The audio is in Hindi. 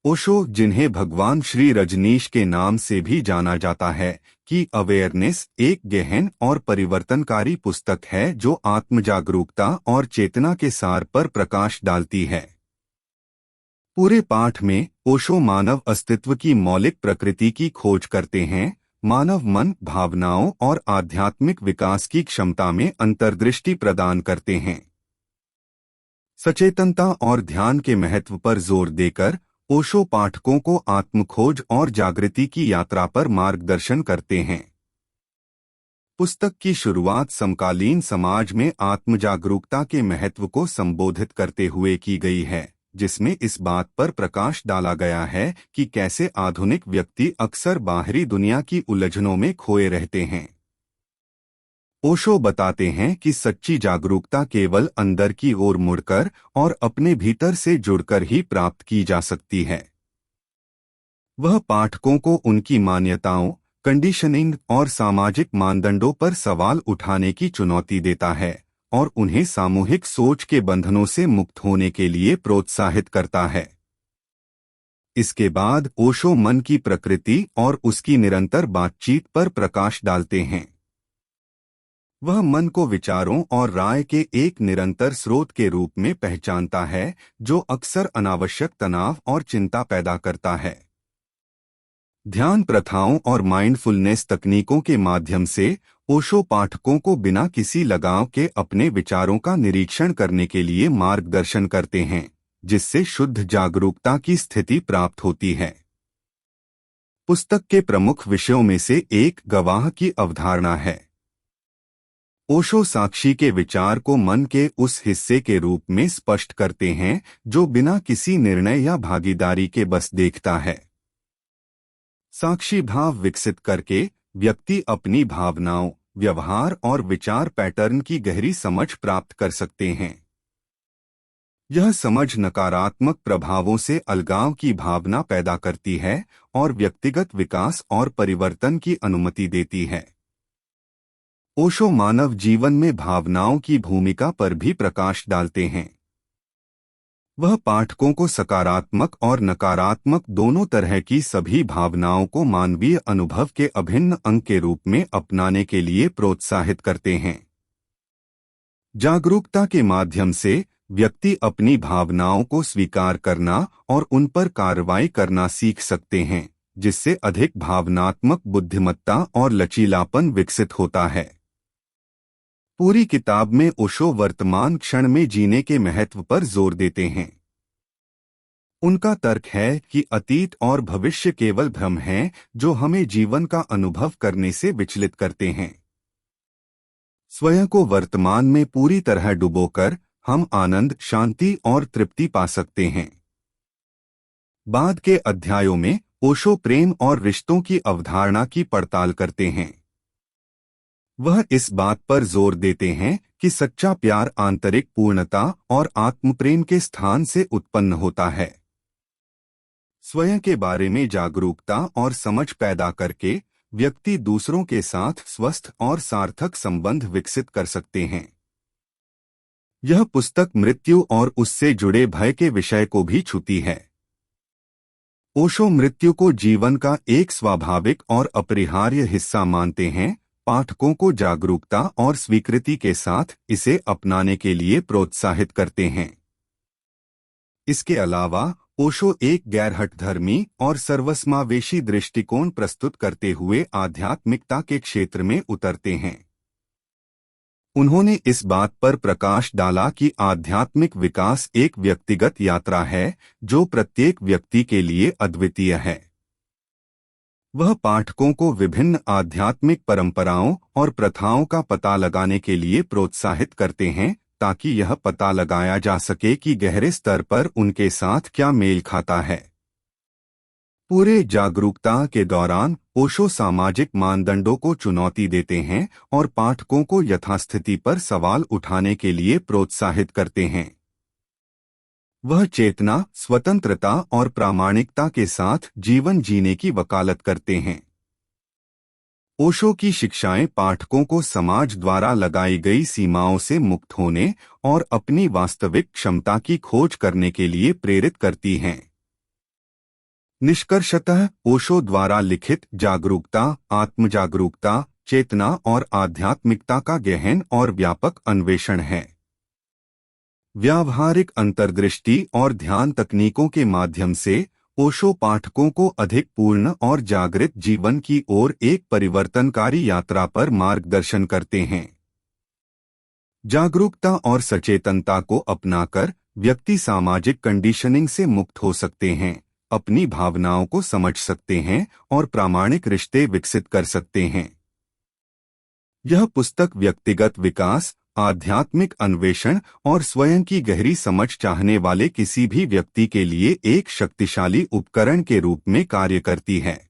ओशो, जिन्हें भगवान श्री रजनीश के नाम से भी जाना जाता है, की अवेयरनेस एक गहन और परिवर्तनकारी पुस्तक है जो आत्मजागरूकता और चेतना के सार पर प्रकाश डालती है। पूरे पाठ में ओशो मानव अस्तित्व की मौलिक प्रकृति की खोज करते हैं, मानव मन, भावनाओं और आध्यात्मिक विकास की क्षमता में अंतर्दृष्टि प्रदान करते हैं। सचेतनता और ध्यान के महत्व पर जोर देकर ओशो पाठकों को आत्मखोज और जागृति की यात्रा पर मार्गदर्शन करते हैं। पुस्तक की शुरुआत समकालीन समाज में आत्मजागरूकता के महत्व को संबोधित करते हुए की गई है, जिसमें इस बात पर प्रकाश डाला गया है कि कैसे आधुनिक व्यक्ति अक्सर बाहरी दुनिया की उलझनों में खोए रहते हैं। ओशो बताते हैं कि सच्ची जागरूकता केवल अंदर की ओर मुड़कर और अपने भीतर से जुड़कर ही प्राप्त की जा सकती है। वह पाठकों को उनकी मान्यताओं, कंडीशनिंग और सामाजिक मानदंडों पर सवाल उठाने की चुनौती देता है और उन्हें सामूहिक सोच के बंधनों से मुक्त होने के लिए प्रोत्साहित करता है। इसके बाद ओशो मन की प्रकृति और उसकी निरंतर बातचीत पर प्रकाश डालते हैं। वह मन को विचारों और राय के एक निरंतर स्रोत के रूप में पहचानता है, जो अक्सर अनावश्यक तनाव और चिंता पैदा करता है। ध्यान प्रथाओं और माइंडफुलनेस तकनीकों के माध्यम से ओशो पाठकों को बिना किसी लगाव के अपने विचारों का निरीक्षण करने के लिए मार्गदर्शन करते हैं, जिससे शुद्ध जागरूकता की स्थिति प्राप्त होती है। पुस्तक के प्रमुख विषयों में से एक गवाह की अवधारणा है। ओशो साक्षी के विचार को मन के उस हिस्से के रूप में स्पष्ट करते हैं जो बिना किसी निर्णय या भागीदारी के बस देखता है। साक्षी भाव विकसित करके व्यक्ति अपनी भावनाओं, व्यवहार और विचार पैटर्न की गहरी समझ प्राप्त कर सकते हैं। यह समझ नकारात्मक प्रभावों से अलगाव की भावना पैदा करती है और व्यक्तिगत विकास और परिवर्तन की अनुमति देती है। ओशो मानव जीवन में भावनाओं की भूमिका पर भी प्रकाश डालते हैं। वह पाठकों को सकारात्मक और नकारात्मक दोनों तरह की सभी भावनाओं को मानवीय अनुभव के अभिन्न अंग के रूप में अपनाने के लिए प्रोत्साहित करते हैं। जागरूकता के माध्यम से व्यक्ति अपनी भावनाओं को स्वीकार करना और उन पर कार्रवाई करना सीख सकते हैं, जिससे अधिक भावनात्मक बुद्धिमत्ता और लचीलापन विकसित होता है। पूरी किताब में ओशो वर्तमान क्षण में जीने के महत्व पर जोर देते हैं। उनका तर्क है कि अतीत और भविष्य केवल भ्रम हैं जो हमें जीवन का अनुभव करने से विचलित करते हैं। स्वयं को वर्तमान में पूरी तरह डुबोकर हम आनंद, शांति और तृप्ति पा सकते हैं। बाद के अध्यायों में ओशो प्रेम और रिश्तों की अवधारणा की पड़ताल करते हैं। वह इस बात पर जोर देते हैं कि सच्चा प्यार आंतरिक पूर्णता और आत्मप्रेम के स्थान से उत्पन्न होता है। स्वयं के बारे में जागरूकता और समझ पैदा करके व्यक्ति दूसरों के साथ स्वस्थ और सार्थक संबंध विकसित कर सकते हैं। यह पुस्तक मृत्यु और उससे जुड़े भय के विषय को भी छूती है। ओशो मृत्यु को जीवन का एक स्वाभाविक और अपरिहार्य हिस्सा मानते हैं, पाठकों को जागरूकता और स्वीकृति के साथ इसे अपनाने के लिए प्रोत्साहित करते हैं। इसके अलावा ओशो एक गैर-हठधर्मी और सर्वसमावेशी दृष्टिकोण प्रस्तुत करते हुए आध्यात्मिकता के क्षेत्र में उतरते हैं। उन्होंने इस बात पर प्रकाश डाला कि आध्यात्मिक विकास एक व्यक्तिगत यात्रा है जो प्रत्येक व्यक्ति के लिए अद्वितीय है। वह पाठकों को विभिन्न आध्यात्मिक परंपराओं और प्रथाओं का पता लगाने के लिए प्रोत्साहित करते हैं, ताकि यह पता लगाया जा सके कि गहरे स्तर पर उनके साथ क्या मेल खाता है। पूरे जागरूकता के दौरान ओशो सामाजिक मानदंडों को चुनौती देते हैं और पाठकों को यथास्थिति पर सवाल उठाने के लिए प्रोत्साहित करते हैं। वह चेतना, स्वतंत्रता और प्रामाणिकता के साथ जीवन जीने की वकालत करते हैं। ओशो की शिक्षाएं पाठकों को समाज द्वारा लगाई गई सीमाओं से मुक्त होने और अपनी वास्तविक क्षमता की खोज करने के लिए प्रेरित करती हैं। निष्कर्षतः ओशो द्वारा लिखित जागरूकता, आत्मजागरूकता, चेतना और आध्यात्मिकता का गहन और व्यापक अन्वेषण है। व्यावहारिक अंतर्दृष्टि और ध्यान तकनीकों के माध्यम से ओशो पाठकों को अधिक पूर्ण और जागृत जीवन की ओर एक परिवर्तनकारी यात्रा पर मार्गदर्शन करते हैं। जागरूकता और सचेतनता को अपनाकर व्यक्ति सामाजिक कंडीशनिंग से मुक्त हो सकते हैं, अपनी भावनाओं को समझ सकते हैं और प्रामाणिक रिश्ते विकसित कर सकते हैं। यह पुस्तक व्यक्तिगत विकास, आध्यात्मिक अन्वेषण और स्वयं की गहरी समझ चाहने वाले किसी भी व्यक्ति के लिए एक शक्तिशाली उपकरण के रूप में कार्य करती है।